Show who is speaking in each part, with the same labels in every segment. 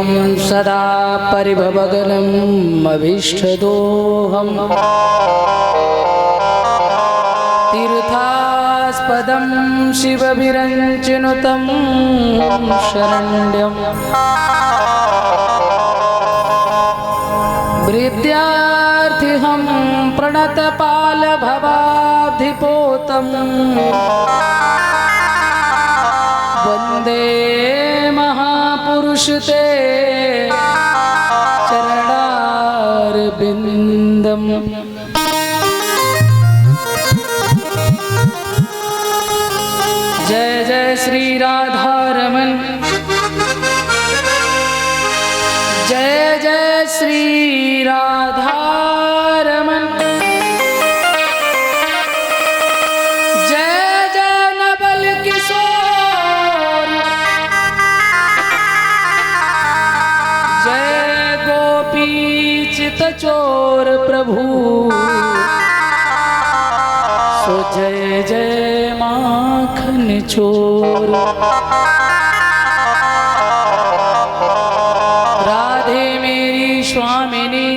Speaker 1: देवं सदा परिभवग्नम् अभीष्टदोहम् तीर्थास्पदं शिवविरञ्चिनुतं शरण्यम् विद्यार्थिहं प्रणतपालभवाब्धिपोतं वन्दे महापुरुषते चरणारविन्दम्। जय जय श्री राधारमण, जय जय श्री राधारमण, जय जय नवल किशोर, जय गोपी चितचोर प्रभु, सो जय जय माखन चोर। राधे मेरी स्वामिनी,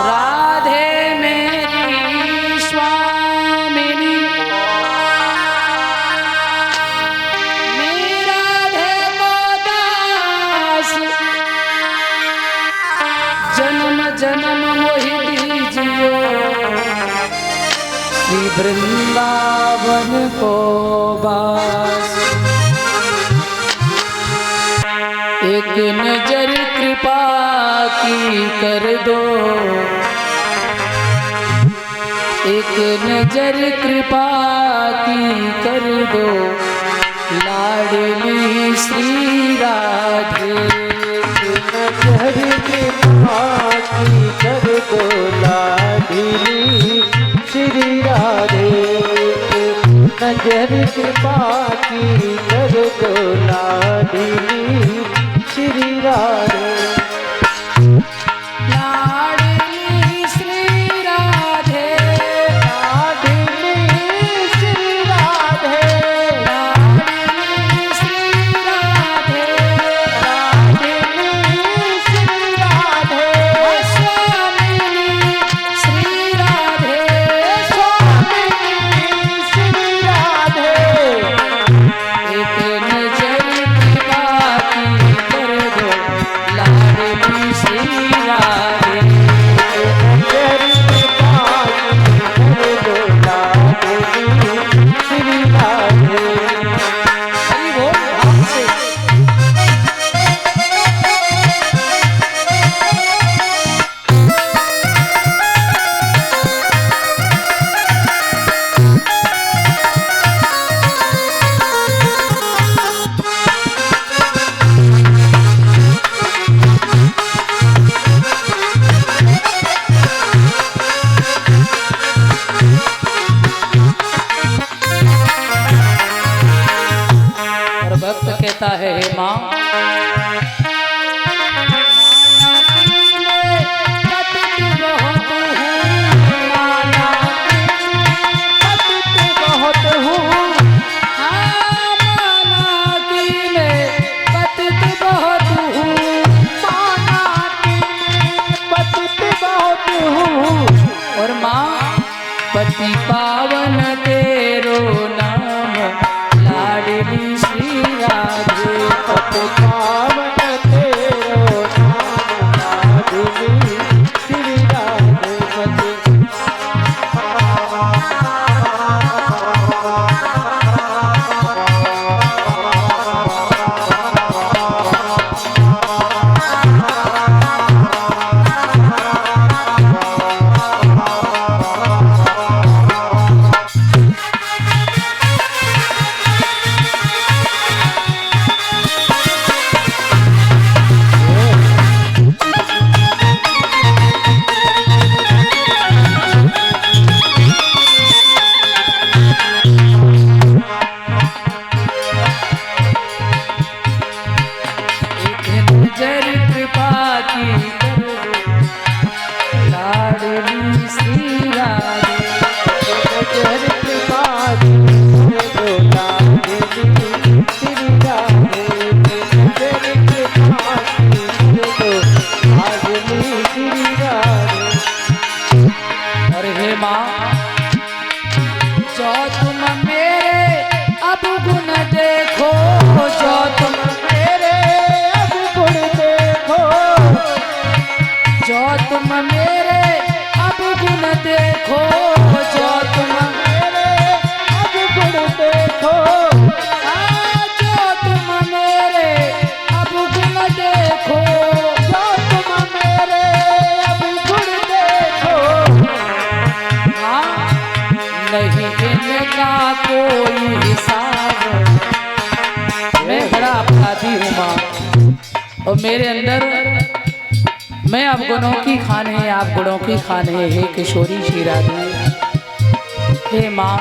Speaker 1: राधे मेरी स्वामिनी, मेरा राधे को दास जन्म जन्म मोहि दीजियो, श्री वृंदावन को बास। एक नजर कृपा की कर दो, एक नजर कृपा की कर दो, लाडली श्री राधे। एक नजर कृपा की कर दो, लाडली श्री राधे। नजर कृपा की कर दो, लाडली श्री राधे। लाडली श्री राधे, लाडली श्री राधे, लाडली श्री राधे, लाडली श्री राधे, स्वामिनी श्री राधे, स्वामिनी श्री राधे। एक नजर कृपा की कर दो, लाडली श्री राधे। एक नजर कृपा की कर दो, लाडली श्री राधे। हरि बोल आपसे। और भक्त कहता है, हे माँ, और माँ पति पावन तेरो नाम, लाडली श्री राधे। पति पावन तेरो नाम, लाडली श्री राधे। देखो जो तुम
Speaker 2: मेरे अवगुण देखो,
Speaker 1: जो तुम मेरे अवगुण देखो, जो तुम
Speaker 2: मेरे अवगुण देखो,
Speaker 1: जो तुम मेरे अवगुण देखो,
Speaker 2: जो तुम मेरे अवगुण देखो,
Speaker 1: हाँ, नहीं इनका कोई हिसाब। मैं बड़ा अपराधी हूँ माँ, और मेरे अंदर मैं अवगुणों की खान है, आप गुणों की खान है। हे किशोरी श्री राधे, हे माँ,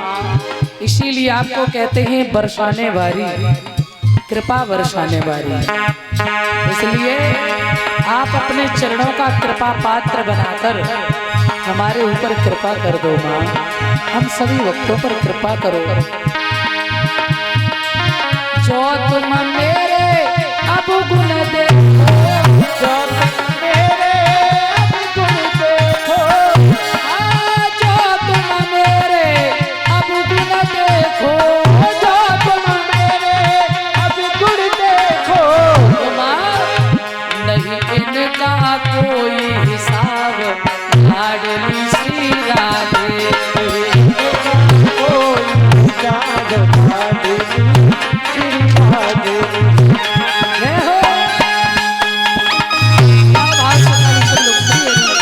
Speaker 1: इसीलिए आपको कहते हैं बरसाने वाली, कृपा बरसाने वाली। इसलिए आप अपने चरणों का कृपा पात्र बनाकर हमारे ऊपर कृपा कर दो माँ, हम सभी भक्तों पर कृपा करो। जो तुम मेरे अवगुण देखो,
Speaker 2: जो तुम मेरे अवगुण देखो,
Speaker 1: जो तुम मेरे अवगुण देखो, जो तुम
Speaker 2: मेरे अवगुण देखो,
Speaker 1: माँ, नहीं इनका कोई हिसाब। लाडली श्री राधे,
Speaker 2: कोई जाग लाडली श्री राधे।
Speaker 1: जय हो। आवाज से ताली से लोग प्रिय हैं।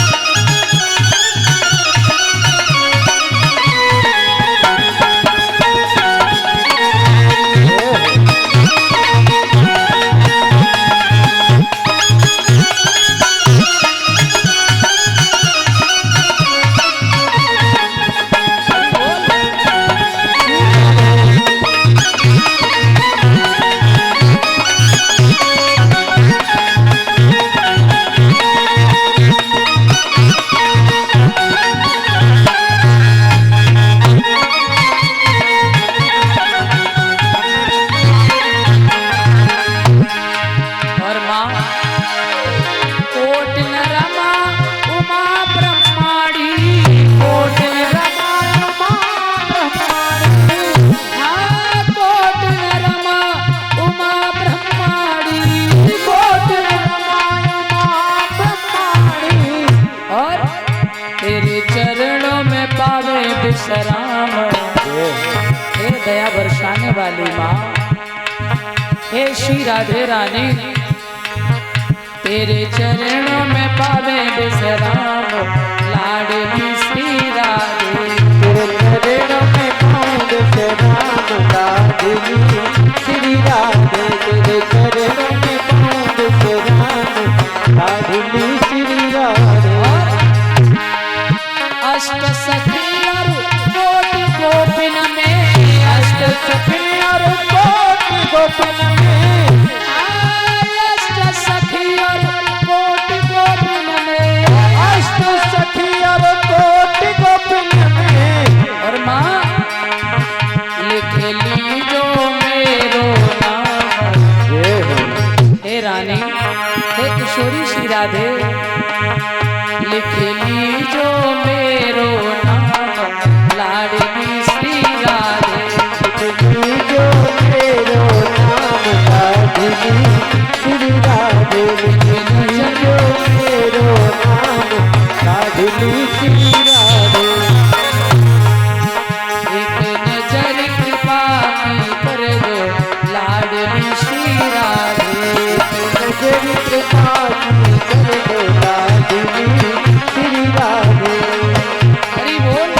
Speaker 1: और माँ, कोट न रमा उमा ब्रह्माणी, कोट न रमा उमा ब्रह्माणी, हाँ, कोट न रमा उमा ब्रह्माणी, कोट न रमा उमा ब्रह्माणी। और तेरे चरणों में पावे विश्राम। हे दया बरसाने वाली माँ, हे श्री राधे रानी, तेरे चरणों में पावे विश्राम। लाडली श्री राधे,
Speaker 2: तेरे चरणों में पाँव से राम लाडली श्री राधे, तेरे चरणों में पाँव से राम लाडली श्री राधे।
Speaker 1: अष्ट सखी और कोटि गोपिन में, अष्ट सखी
Speaker 2: और कोटि गोपिन में,
Speaker 1: अष्ट सखी और कोटि गोपिन में,
Speaker 2: अष्ट सखी और कोटि गोपिन में।
Speaker 1: और माँ, लिख ली जो मेरो नाम। हे रानी, हे किशोरी श्री राधे, लिख ली जो मेरो नाम। लाडली श्री राधे,
Speaker 2: जो मेरो नाम लाडली श्री राधे, जो मेरो नाम लाडली श्री राधे।
Speaker 1: एक नजर कृपा की कर दो। लाडली श्री राधे,
Speaker 2: नजर कृपा की कर दो लाडली श्री राधे।
Speaker 1: हरि बोल।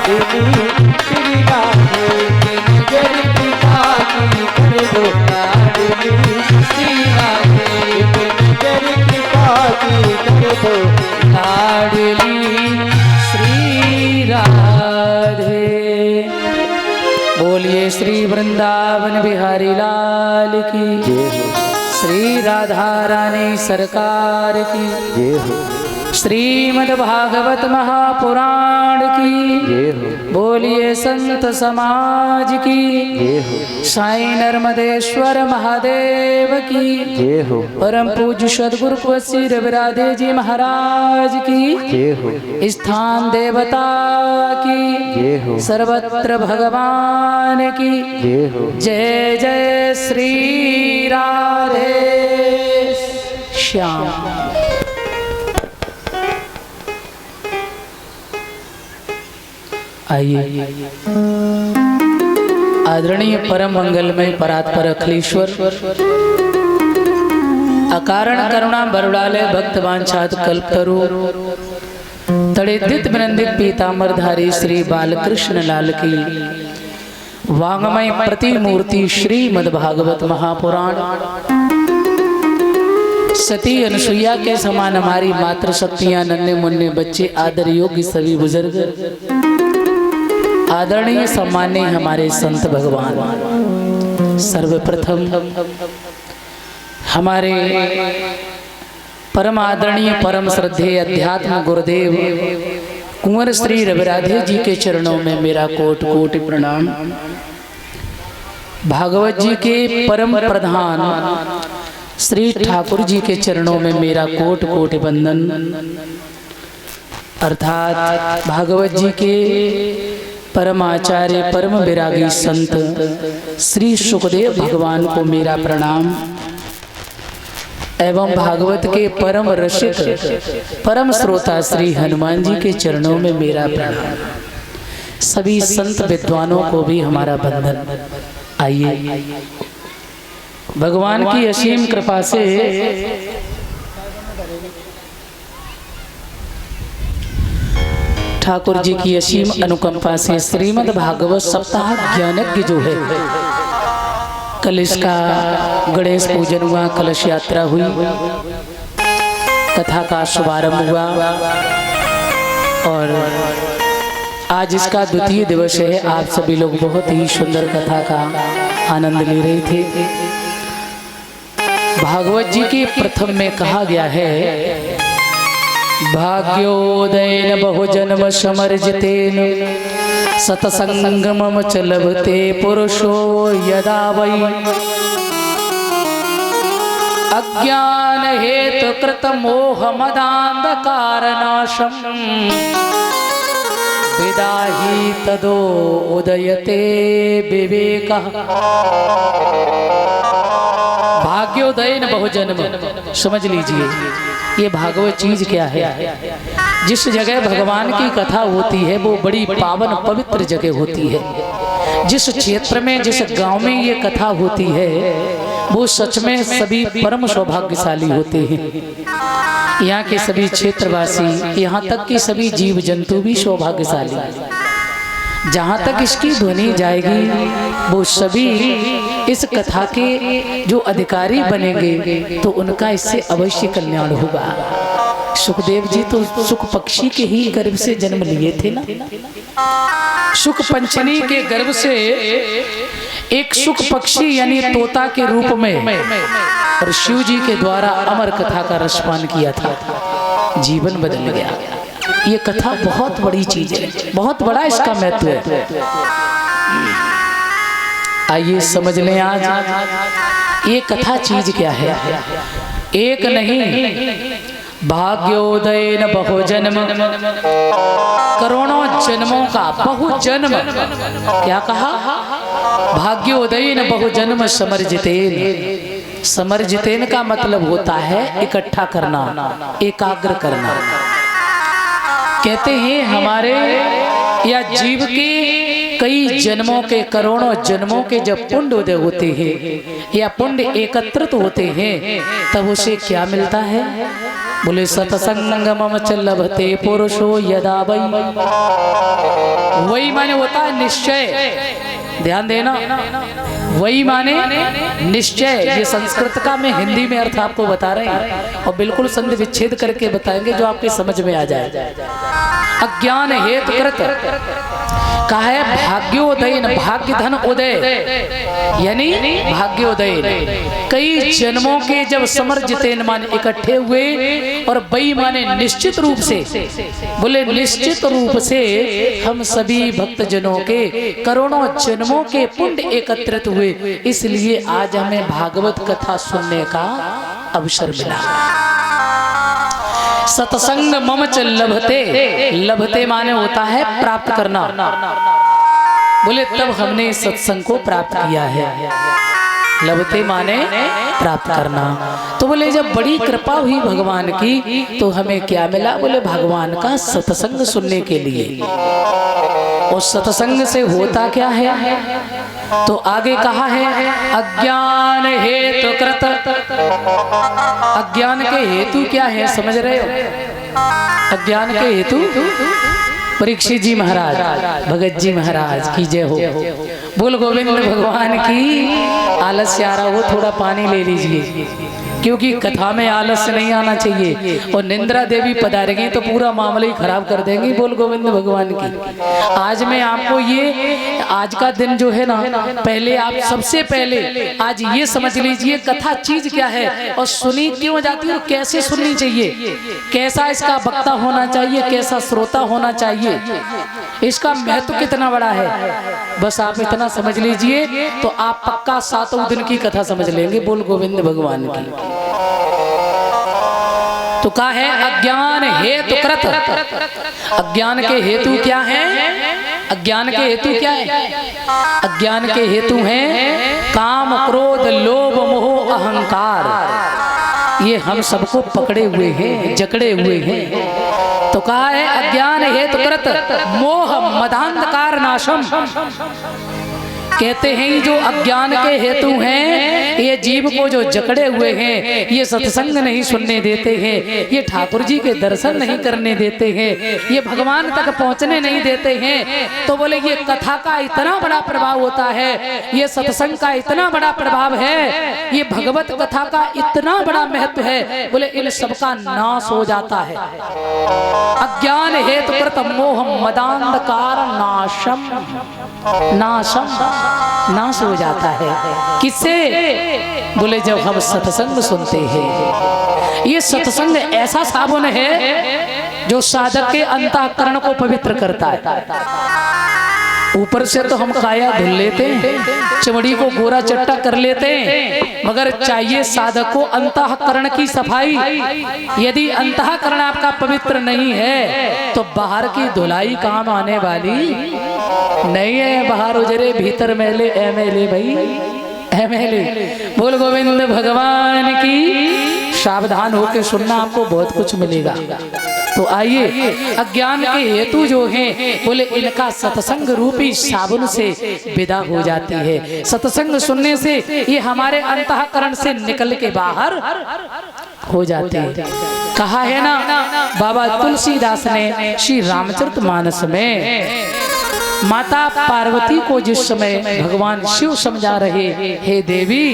Speaker 2: लाडली श्री राधे
Speaker 1: नजर कृपा की कर दो
Speaker 2: लाडली
Speaker 1: श्री राधे
Speaker 2: नजर कृपा की कर दो
Speaker 1: लाडली श्री राधे। बोलिए श्री वृंदावन बिहारी लाल की,
Speaker 2: जय हो
Speaker 1: श्री राधा रानी सरकार की,
Speaker 2: जय हो
Speaker 1: श्रीमद् भागवत महापुराण की,
Speaker 2: जय हो
Speaker 1: बोलिए संत समाज की,
Speaker 2: जय हो
Speaker 1: साईं नर्मदेश्वर महादेव की,
Speaker 2: जय हो
Speaker 1: परम पूज्य सद्गुरु कुंवर रविराधे जी महाराज की,
Speaker 2: जय हो
Speaker 1: स्थान देवता की,
Speaker 2: जय हो
Speaker 1: सर्वत्र भगवान की
Speaker 2: जय हो
Speaker 1: जय जय श्री राधे श्याम। आइए आदरणीय परम मंगलमय परात्पर अखिलेश्वर अकारण करुणा बरुड़ालय भक्त वांछात कल्पतरु तड़ेदित विनंदित पीतांबरधारी श्री बालकृष्ण लाल की वांगमय प्रतिमूर्ति श्रीमद् भागवत महापुराण सती अनुसुईया के समान हमारी मातृ शक्तियां, नन्हे मुन्ने बच्चे, आदर योग्य सभी बुजुर्ग, आदरणीय सम्मान्य हमारे संत भगवान, सर्वप्रथम हमारे परम आदरणीय परम श्रद्धेय अध्यात्म गुरुदेव कुंवर श्री रविराधे जी के चरणों में मेरा कोटि कोटि प्रणाम। भागवत जी के परम प्रधान श्री ठाकुर जी के चरणों में मेरा कोटि कोटि वंदन। अर्थात भागवत जी के परम आचार्य परम विरागी संत श्री सुखदेव भगवान को मेरा प्रणाम एवं भागवत के परम रसिक परम श्रोता श्री हनुमान जी के चरणों में मेरा प्रणाम। सभी संत विद्वानों को भी हमारा वंदन। आइए भगवान की असीम कृपा से ठाकुर जी की असीम अनुकंपा से श्रीमद् भागवत सप्ताह ज्ञानज्ञ जो है, कल इसका गणेश पूजन हुआ, कलश यात्रा हुई, कथा का शुभारंभ हुआ और आज इसका द्वितीय दिवस है। आप सभी लोग बहुत ही सुंदर कथा का आनंद ले रहे थे। भागवत जी के प्रथम में कहा गया है, भाग्योदयन बहुजन्म समर्जितेन सतसंगमम च लभते पुरुषो यदा वै अज्ञान हेतु कृत मोह मदांधकार नाशम विदाहि तदो उदयते विवेकः। भाग्योदयन बहुजन्म, समझ लीजिए ये भागवत चीज क्या है। जिस जगह भगवान की कथा होती है वो बड़ी पावन पवित्र जगह होती है। जिस क्षेत्र में जिस गांव में ये कथा होती है वो सच में सभी परम सौभाग्यशाली होते हैं। यहाँ के सभी क्षेत्रवासी, यहाँ तक कि सभी जीव जंतु भी सौभाग्यशाली। जहाँ तक इसकी ध्वनि जाएगी वो सभी इस कथा के जो अधिकारी बनेंगे तो उनका इससे अवश्य कल्याण होगा। सुखदेव जी तो सुख पक्षी के ही गर्भ से जन्म लिए थे ना। सुख पंचमी के गर्भ से एक सुख पक्षी यानी तोता के रूप में और शिव जी के द्वारा अमर कथा का रसपान किया था, जीवन बदल गया। ये कथा बहुत बड़ी चीज है, बहुत बड़ा इसका महत्व है। आइए समझ लें आज ये कथा चीज क्या है। एक नहीं भाग्योदयन बहुजन्म, करोड़ों जन्मों का बहुजन्म। क्या कहा? भाग्योदयन बहुजन्म समर्जितेन। समर्जितेन का मतलब होता है इकट्ठा करना, एकाग्र करना। कहते हैं हमारे या जीव के कई जन्मों के, करोड़ों जन्मों के जब पुण्य उदय होते हैं या पुण्य एकत्रित होते हैं तब उसे क्या मिलता है? बोले सत्संग मम च लभते पुरुषो यदा वै, वही माने होता है निश्चय, ध्यान देना, वही माने निश्चय। ये संस्कृत का मैं हिंदी में अर्थ आपको बता रहे हैं और बिल्कुल संधि विच्छेद करके बताएंगे जो आपके समझ में आ जाए। अज्ञान हेतु कृत कहा है भाग्योदय, भाग्य धन उदय, यानी भाग्योदय। कई जन्मों के जब समर्जितेन माने इकट्ठे हुए और बई माने निश्चित रूप से, बोले निश्चित रूप से हम सभी भक्तजनों के करोड़ों जन्मों के पुण्य एकत्रित हुए, इसलिए आज हमें भागवत कथा सुनने का अवसर मिला। सत्संग मम च लभते, लभते माने होता है प्राप्त करना, बोले तब हमने सत्संग को प्राप्त किया है। लभते माने प्राप्त करना, तो बोले जब बड़ी कृपा हुई भगवान की तो हमें क्या मिला, बोले भगवान का सत्संग सुनने के लिए। और सत्संग से होता क्या है, तो आगे कहा है अज्ञान हेतु कृत। अज्ञान के हेतु क्या है समझ रहे हो? अज्ञान के हेतु परीक्षित जी महाराज, भगत जी महाराज की जय हो। बोल गोविंद भगवान की। आलस्य आ रहा हो थोड़ा पानी ले लीजिए, क्योंकि कथा में आलस्य नहीं आना चाहिए, और निंद्रा देवी पधारेंगी तो पूरा मामला ही खराब कर देंगी। बोल गोविंद भगवान की। आज मैं आपको ये आज का दिन जो है ना, पहले आप सबसे पहले आज ये समझ लीजिए कथा चीज क्या है और सुनी क्यों जाती है और कैसे सुननी चाहिए, कैसा इसका वक्ता होना चाहिए, कैसा श्रोता होना चाहिए, इसका महत्व कितना बड़ा है। बस आप इतना समझ लीजिए तो आप पक्का 7 दिन की कथा समझ लेंगे। बोल गोविंद भगवान की। तो कहा है अज्ञान हेतु कृत। अज्ञान के हेतु क्या है? अज्ञान के हेतु क्या है? अज्ञान के हेतु हैं काम, क्रोध, लोभ, मोह, अहंकार। ये हम सबको पकड़े हुए हैं, जकड़े हुए हैं। तो कहा है अज्ञान हेतु कृत मोह मदांधकार नाशम। कहते हैं जो अज्ञान के हेतु हैं, ये जीव को जो जकड़े हुए हैं, ये सत्संग नहीं सुनने देते हैं, ये ठाकुर जी के दर्शन नहीं करने देते हैं, ये भगवान तक पहुंचने नहीं देते हैं। तो बोले ये कथा का इतना बड़ा प्रभाव होता है, ये सत्संग का इतना बड़ा प्रभाव है, ये भगवत कथा का इतना बड़ा महत्व है, बोले इन सबका नाश हो जाता है। अज्ञान हेतु कृत मोह मदांधकार नाशम, नाशम नाश हो जाता है। किससे? बोले जब हम सत्संग सुनते हैं। ये सत्संग ऐसा साबुन है जो साधक के अंतःकरण को पवित्र करता है। ऊपर से तो हम काया धुल लेते हैं, चमड़ी को गोरा चट्टा कर लेते हैं, मगर चाहिए साधक को अंतःकरण की सफाई। यदि अंतःकरण आपका पवित्र नहीं है तो बाहर की धुलाई काम आने वाली नहीं है। बाहर उजरे भीतर मैले, एमएलए भाई एमएलए। बोल गोविंद भगवान की। सावधान होकर सुनना, आपको बहुत कुछ मिलेगा। तो आइए अज्ञान के हेतु जो हैं, बोले इनका सत्संग रूपी साबुन से विदा हो जाती है। सत्संग सुनने से ये हमारे अंतःकरण से निकल के बाहर हो जाते हैं। कहा है ना बाबा तुलसीदास ने श्री रामचरितमानस में, माता पार्वती को जिस समय भगवान शिव समझा रहे, हे देवी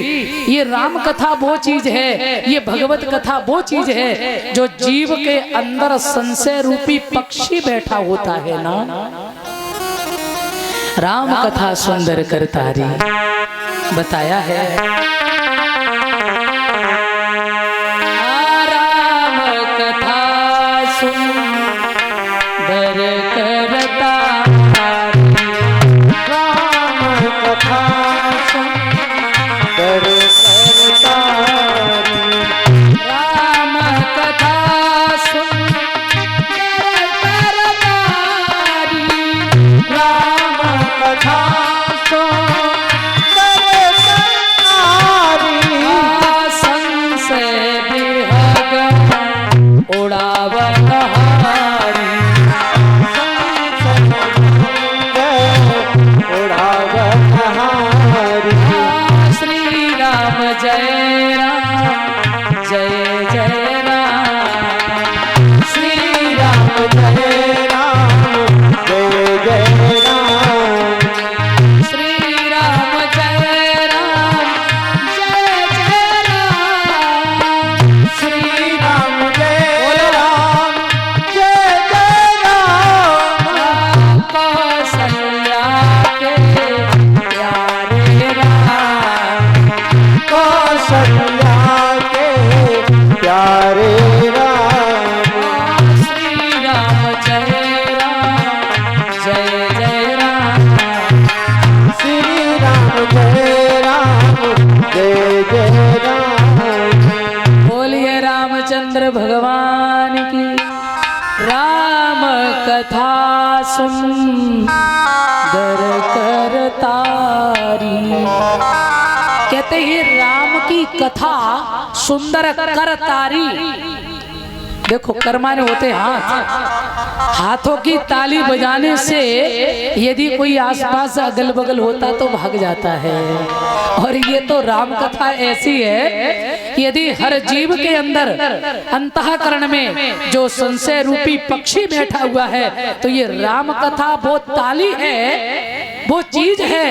Speaker 1: ये राम कथा वो चीज है, ये भगवत कथा वो चीज है जो जीव के अंदर संशय रूपी पक्षी बैठा होता है ना, राम कथा सुंदर करतारी बताया है। राम कथा सुंदर करता जय राम जय जय राम। कथा सुंदर करतारी। कहते हैं राम की कथा सुंदर करतारी। देखो कर्माने होते हाथ, हाथों की ताली बजाने से यदि कोई आसपास अगल बगल होता तो भाग जाता है। और ये तो राम कथा ऐसी है, यदि हर जीव के अंदर अंतःकरण में जो संशय रूपी पक्षी बैठा हुआ है, तो ये राम कथा वो ताली है, वो चीज है,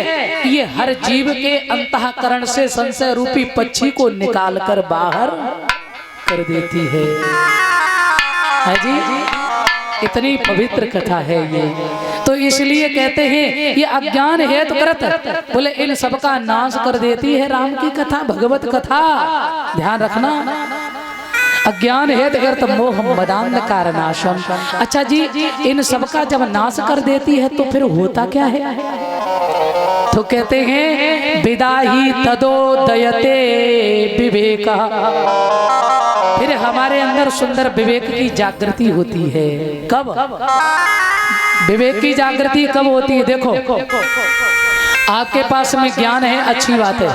Speaker 1: ये हर जीव के अंतःकरण से संशय रूपी पक्षी को निकाल कर बाहर कर देती है जी। इतनी पवित्र कथा है ये, तो इसलिए कहते हैं ये अज्ञान है तो करत, बोले इन सबका नाश कर देती है राम की कथा, भगवत कथा। ध्यान रखना, अज्ञान है तो करत मोह मदान कारनाशम। अच्छा जी, इन सबका जब नाश कर देती है तो फिर होता क्या है? तो कहते हैं विदाही तदोदयते विवेका, फिर हमारे अंदर सुंदर विवेक की जागृति होती है। कब विवेक की जागृति कब होती है? देखो आपके पास में ज्ञान है, अच्छी बात है,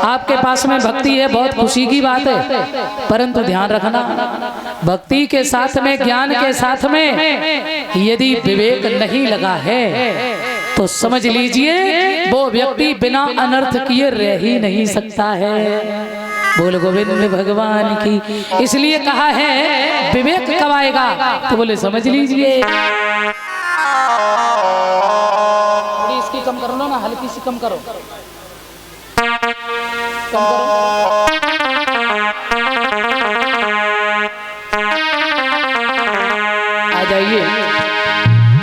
Speaker 1: आपके पास में भक्ति है, बहुत खुशी की बात है, परंतु ध्यान रखना भक्ति के साथ में ज्ञान के साथ में यदि विवेक नहीं लगा है तो समझ लीजिए वो व्यक्ति बिना अनर्थ किए रह ही नहीं सकता है। बोल गोविंद भगवान की। इसलिए कहा है विवेक कब आएगा, तो बोले समझ लीजिए। थोड़ी इसकी कम कर लो ना, हल्की सी कम करो, कम करो। आ जाइए।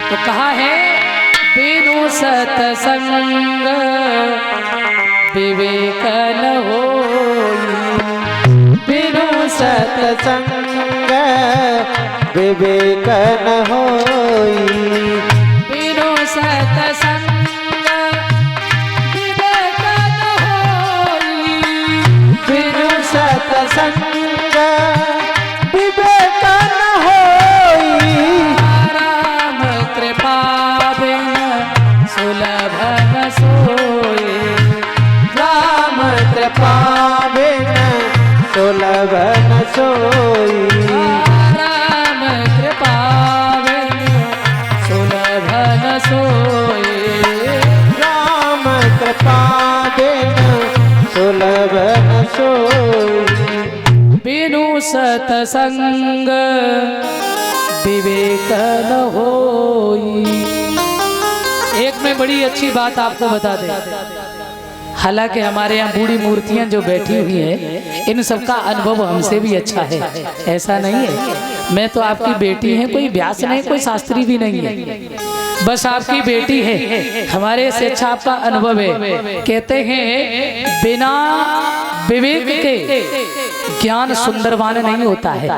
Speaker 1: तो कहा है बिनु सतसंग विवेक न होई,
Speaker 2: बिनु सतसंग विवेक न होई,
Speaker 1: बिनु सतसंग विवेक न होई,
Speaker 2: बिनु सतसंग विवेक न होई।
Speaker 1: राम कृपा बिन सुलभ न सोए,
Speaker 2: राम कृपा बिन सुलभ न सोई,
Speaker 1: राम कृपा बिन सुलभ न सोए,
Speaker 2: राम कृपा बिन सुलभ न सोई।
Speaker 1: बिनु सतसंग विवेक न होई। एक में बड़ी अच्छी बात आपको बता दें, हालांकि हमारे यहाँ बूढ़ी मूर्तियां जो बैठी हुई हैं, इन सबका अनुभव हमसे भी अच्छा है, ऐसा नहीं है। मैं तो आपकी बेटी है, कोई व्यास नहीं, कोई शास्त्री भी नहीं है, बस आपकी बेटी है, हमारे से अच्छा आपका अनुभव है। कहते हैं बिना विवेक के ज्ञान सुंदरवान नहीं होता है।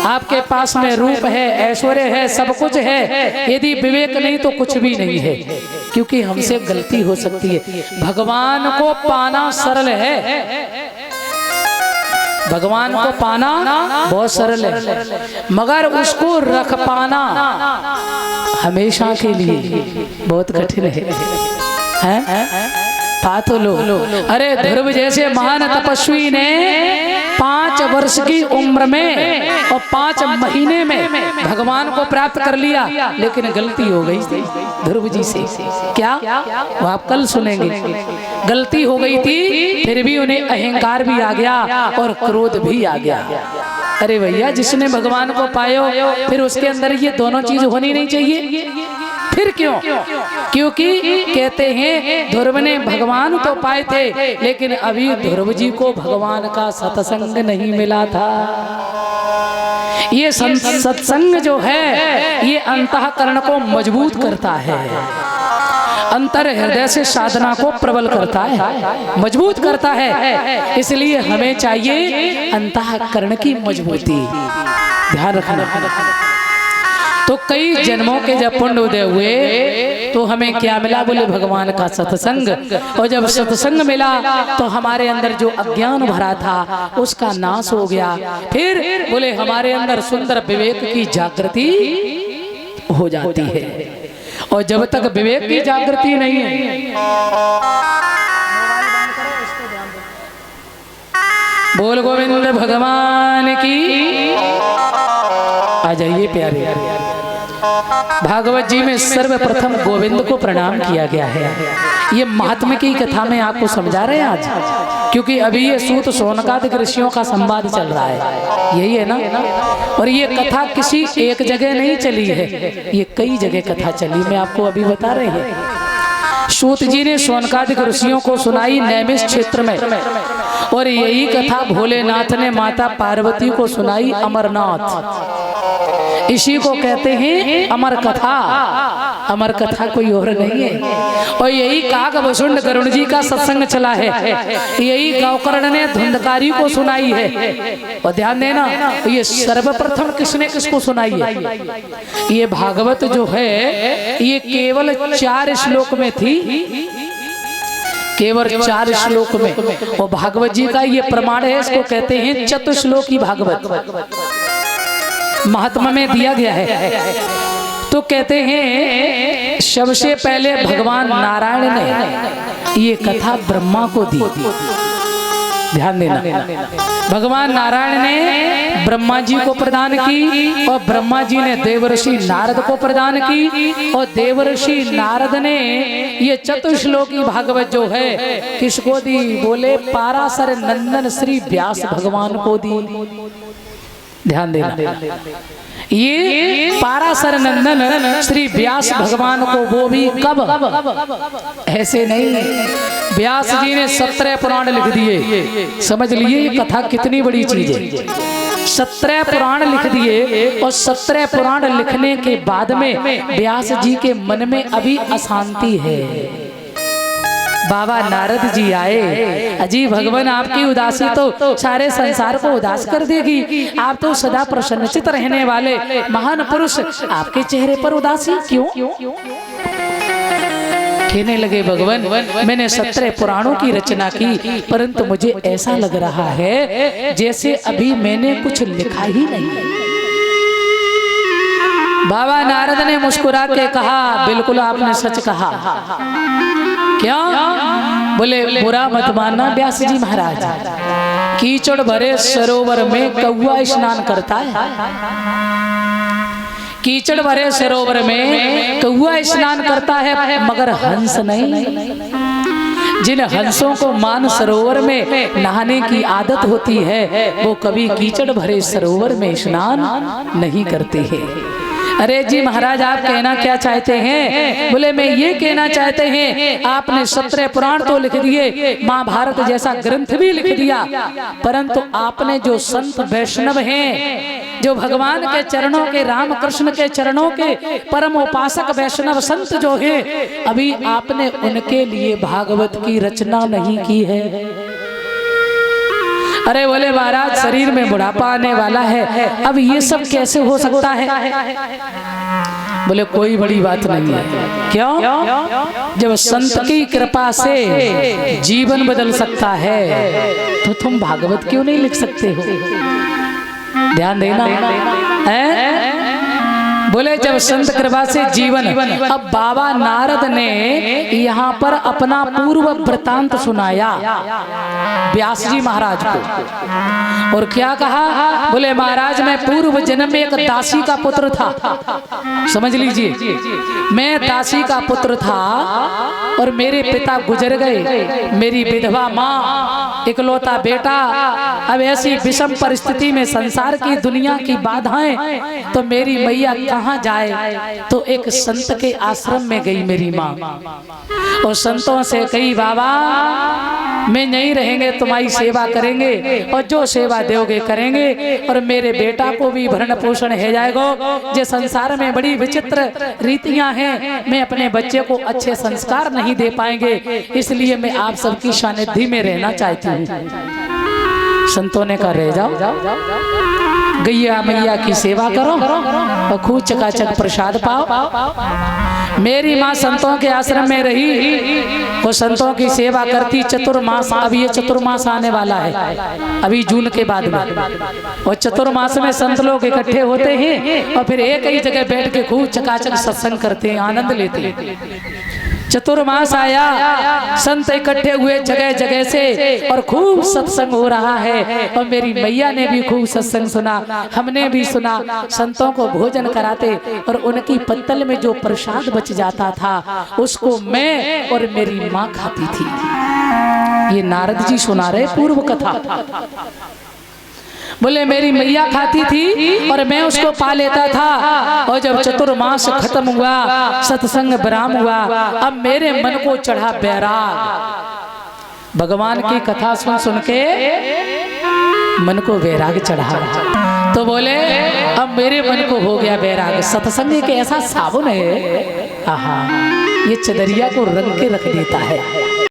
Speaker 1: आपके पास में रूप है, ऐश्वर्य है, सब कुछ है, यदि विवेक नहीं तो कुछ भी नहीं है, क्योंकि हमसे गलती हो सकती है। भगवान को पाना सरल है, भगवान को पाना बहुत सरल है, मगर उसको रख पाना हमेशा के लिए बहुत कठिन है। पा तो लो। अरे ध्रुव जैसे महान तपस्वी ने 5 वर्ष की उम्र में और 5 महीने में भगवान को प्राप्त कर लिया, लेकिन गलती हो गई थी ध्रुव जी से। क्या वो आप कल सुनेंगे। गलती हो गई थी, फिर भी उन्हें अहंकार भी आ गया और क्रोध भी आ गया। अरे भैया, जिसने भगवान को पायो फिर उसके अंदर ये दोनों चीज होनी नहीं चाहिए। फिर क्यों? क्योंकि कहते हैं ध्रुव ने भगवान तो पाए थे, लेकिन अभी ध्रुव जी को भगवान का सत्संग नहीं मिला था। ये सत्संग जो है ये अंतःकरण को मजबूत करता है, अंतर हृदय से साधना को प्रबल करता है, मजबूत करता है। इसलिए हमें चाहिए अंतःकरण की मजबूती। ध्यान रखना। तो कई जन्मों के जब पुण्य उदय हुए तो हमें क्या मिला? बोले भगवान का सत्संग। और जब सत्संग मिला तो हमारे अंदर जो अज्ञान भरा था उसका नाश हो गया। फिर बोले हमारे अंदर सुंदर विवेक की जागृति हो जाती है। और जब तक विवेक की जागृति नहीं है, बोल गोविंद भगवान की। आ जाइए प्यारे, भागवत जी में सर्वप्रथम गोविंद को प्रणाम किया गया है। ये महात्मा की कथा में आपको समझा रहे हैं आज, क्योंकि अभी ये सूत शौनकादिक ऋषियों का संवाद चल रहा है, यही है ना। और ये कथा किसी एक जगह नहीं चली है, ये कई जगह कथा चली, मैं आपको अभी बता रहे हैं। सूत जी ने शौनकादिक ऋषियों को सुनाई नैमिष क्षेत्र में, और यही कथा भोलेनाथ ने माता पार्वती को सुनाई अमरनाथ। इसी को कहते हैं अमर कथा। अमर कथा कोई और नहीं है। और यही काग वसुंड गरुड़ जी का सत्संग चला है, यही गौकर्ण ने धुंधकारी को सुनाई है। और ध्यान देना, ये सर्वप्रथम किसने किसको सुनाई है? ये भागवत जो है ये केवल 4 श्लोक में थी, केवल 4 श्लोक में। और भागवत जी का ये प्रमाण है, इसको कहते हैं चतुश्लोकी भागवत, महात्मा में दिया गया है। तो कहते हैं सबसे पहले भगवान नारायण ने ये कथा ब्रह्मा को दी। ध्यान देना, भगवान नारायण ने ब्रह्मा जी को प्रदान की, और ब्रह्मा जी ने देवर्षि नारद को प्रदान की, और देवर्षि नारद ने ये चतुश्लोकी भागवत जो है किसको दी? बोले पाराशर नंदन श्री व्यास भगवान को दी। ध्यान देना, ये पाराशर नंदन श्री व्यास भगवान को, वो भी कब? ऐसे नहीं, व्यास जी ने 17 पुराण लिख दिए। समझ लिए ये कथा कितनी बड़ी चीज है। 17 पुराण लिख दिए, और 17 पुराण लिखने के बाद में व्यास जी के मन में अभी अशांति है। बाबा नारद जी आए, अजी भगवान आपकी उदासी तो सारे संसार को उदास कर देगी, आप तो सदा प्रसन्नचित रहने वाले महान पुरुष, आपके चेहरे पर उदासी क्यों? कहने लगे भगवान, मैंने 17 पुराणों की रचना की, परंतु मुझे ऐसा लग रहा है जैसे अभी मैंने कुछ लिखा ही नहीं। बाबा नारद ने मुस्कुरा के कहा, बिल्कुल आपने सच कहा। क्यों? बोले बुरा मत मानना व्यास जी महाराज, कीचड़ भरे सरोवर में कौवा स्नान करता है। कीचड़ भरे सरोवर में कौवा स्नान करता है, मगर हंस नहीं। जिन हंसों को मान सरोवर में नहाने की आदत होती है, वो कभी कीचड़ भरे सरोवर में स्नान नहीं करते हैं। अरे जी महाराज, आप कहना क्या चाहते हैं? बोले मैं ये कहना चाहते हैं, आपने 17 पुराण तो लिख दिए, महाभारत जैसा ग्रंथ भी लिख दिया, परंतु आपने जो संत वैष्णव हैं, जो भगवान के चरणों के, राम कृष्ण के चरणों के परम उपासक वैष्णव संत जो हैं, अभी आपने उनके लिए भागवत की रचना नहीं की है। अरे बोले महाराज, शरीर में बुढ़ापा आने वाला है, अब ये सब कैसे हो सकता है? बोले कोई बड़ी बात नहीं है। क्यों? जब संत की कृपा से जीवन बदल सकता है, तो तुम भागवत क्यों नहीं लिख सकते हो? ध्यान देना है। बोले जब संत कृपा से जीवन। अब बाबा नारद ने यहाँ पर अपना पूर्व वृतांत सुनाया व्यास जी महाराज को, और क्या कहा? बोले महाराज, मैं पूर्व जन्म में एक दासी का पुत्र था। समझ लीजिए, मैं दासी का पुत्र था और मेरे पिता गुजर गए, मेरी विधवा माँ, इकलौता बेटा। अब ऐसी विषम परिस्थिति में, संसार की दुनिया की बाधाएं, तो मेरी मैया कहाँ जाए? तो एक संत के आश्रम में गई मेरी माँ, और संतों से कही, बाबा मैं नहीं रहेंगे, तुम्हारी सेवा करेंगे, और जो सेवा दोगे करेंगे, और मेरे बेटा को भी भरण पोषण हो जाएगा। जो संसार में बड़ी विचित्र रीतियां हैं, मैं अपने बच्चे को अच्छे संस्कार नहीं दे पाएंगे, इसलिए मैं आप सबकी सानिध्य में रहना चाहती हूँ। संतों ने कहा रह जाओ, गैया मैया की सेवा करो और खूब चकाचक प्रसाद पाओ। मेरी माँ संतों के आश्रम में रही, वो संतों की सेवा करती चतुर्मास। अभी ये चतुर्मास आने वाला है, अभी जून के बाद में। और चतुर्मास में संत लोग इकट्ठे होते हैं और फिर एक ही जगह बैठ के खूब चकाचक सत्संग करते हैं, आनंद लेते हैं। चतुर्मास आया, संत इकट्ठे हुए जगह जगह से और खूब सत्संग हो रहा है। और मेरी मैया ने भी खूब सत्संग सुना, हमने भी सुना। संतों को भोजन कराते और उनकी पत्तल में जो प्रसाद बच जाता था उसको मैं और मेरी माँ खाती थी। ये नारद जी सुना रहे पूर्व कथा। बोले मेरी मैया खाती थी और मैं उसको पा लेता था। और जब चतुर्मास खत्म हुआ, सत्संग विराम हुआ, अब मेरे मन को चढ़ा वैराग। भगवान की कथा सुन सुन के मन को वैराग चढ़ा। तो बोले अब मेरे मन को हो गया वैराग। सत्संग एक ऐसा साबुन है, आहा, ये चदरिया को रंग के रख देता है।